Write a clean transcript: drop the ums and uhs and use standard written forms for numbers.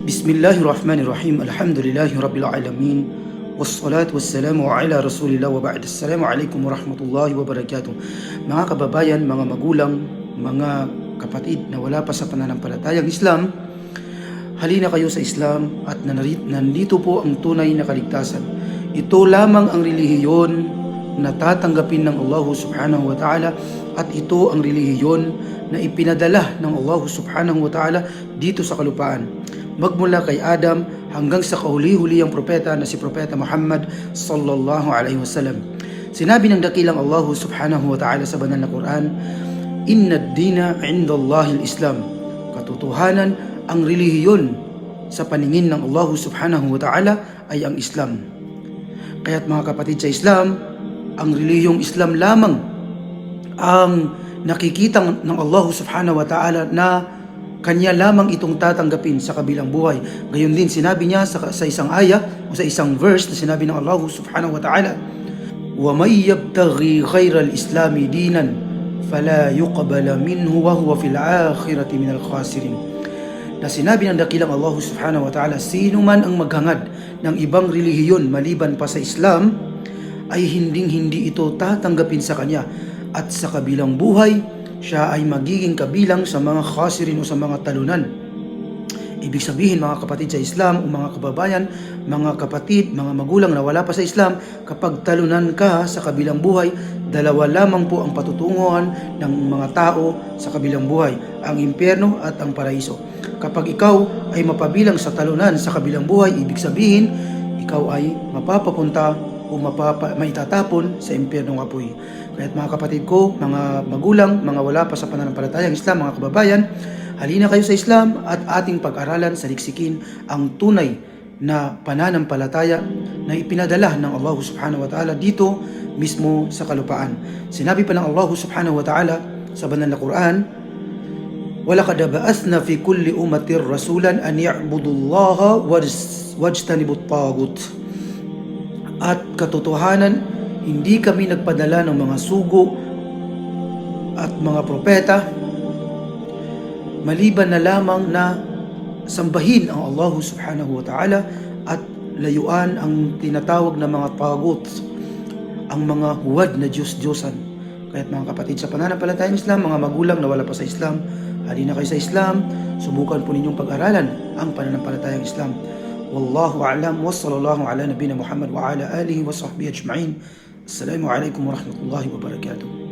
Bismillahirrahmanirrahim. Alhamdulillahi Rabbil Alamin. Wassalatu wassalamu ala Rasulillah wa ba'd. Assalamualaikum warahmatullahi wabarakatuh. Mga kababayan, mga magulang, mga kapatid na wala pa sa pananampalatayang Islam, halina kayo sa Islam at nandito po ang tunay na kaligtasan. Ito lamang ang relihiyon na tatanggapin ng Allah subhanahu wa ta'ala at ito ang relihiyon na ipinadala ng Allah subhanahu wa ta'ala dito sa kalupaan. Magmula kay Adam hanggang sa kahuli-huliyang propeta na si Propeta Muhammad sallallahu alaihi wasallam. Sinabi ng dakilang Allah subhanahu wa ta'ala sa banal na Quran, "Inna ad-dina 'inda Allahil Islam." Katotohanan, ang relihiyon sa paningin ng Allah subhanahu wa ta'ala ay ang Islam. Kaya't mga kapatid sa Islam, ang relihiyong Islam lamang ang nakikita ng Allah subhanahu wa ta'ala na Kanya lamang itong tatanggapin sa kabilang buhay. Gayon din sinabi niya sa isang aya o sa isang verse na sinabi ng Allah subhanahu wa ta'ala, وَمَنْ يَبْتَغِي غَيْرَ الْإِسْلَامِ دِينًا فَلَا يُقْبَلَ مِنْهُ وَهُوَ فِي الْآخِرَةِ مِنَ الْخَاسِرِينَ. Na sinabi ng dakilang Allah subhanahu wa ta'ala, sino man ang maghangad ng ibang relihiyon maliban pa sa Islam, ay hindi ito tatanggapin sa kanya, at sa kabilang buhay siya ay magiging kabilang sa mga khasirin o sa mga talunan. Ibig sabihin mga kapatid sa Islam o mga kababayan, mga kapatid, mga magulang na wala pa sa Islam, kapag talunan ka sa kabilang buhay, dalawa lamang po ang patutunguhan ng mga tao sa kabilang buhay, ang impyerno at ang paraiso. Kapag ikaw ay mapabilang sa talunan sa kabilang buhay, ibig sabihin, ikaw ay mapapapunta o maitatapon sa impyernong apoy. Kaya't mga kapatid ko, mga magulang, mga wala pa sa pananampalatayang Islam, mga kababayan, halina kayo sa Islam at ating pag-aralan, saliksikin ang tunay na pananampalataya na ipinadala ng Allah subhanahu wa ta'ala dito mismo sa kalupaan. Sinabi pa ng Allah subhanahu wa ta'ala sa banal na Quran, وَلَقَدْ بَعَثْنَا فِي كُلِّ أُمَّةٍ رَسُولًا أَنْ يَعْبُدُوا اللَّهَ وَاجْتَنِبُوا الطَّاغُوتَ. At katotohanan, hindi kami nagpadala ng mga sugo at mga propeta maliban na lamang na sambahin ang Allah subhanahu wa ta'ala at layuan ang tinatawag na mga tagut, ang mga huwad na Diyos-Diyosan. Kaya't mga kapatid sa pananampalatayang Islam, mga magulang na wala pa sa Islam, halina kayo sa Islam, subukan po ninyong pag-aralan ang pananampalatayang Islam. Wallahu a'lam, wa sallallahu ala nabina Muhammad wa ala alihi wa sahbihi ajma'in. Assalamu alaikum warahmatullahi wabarakatuh.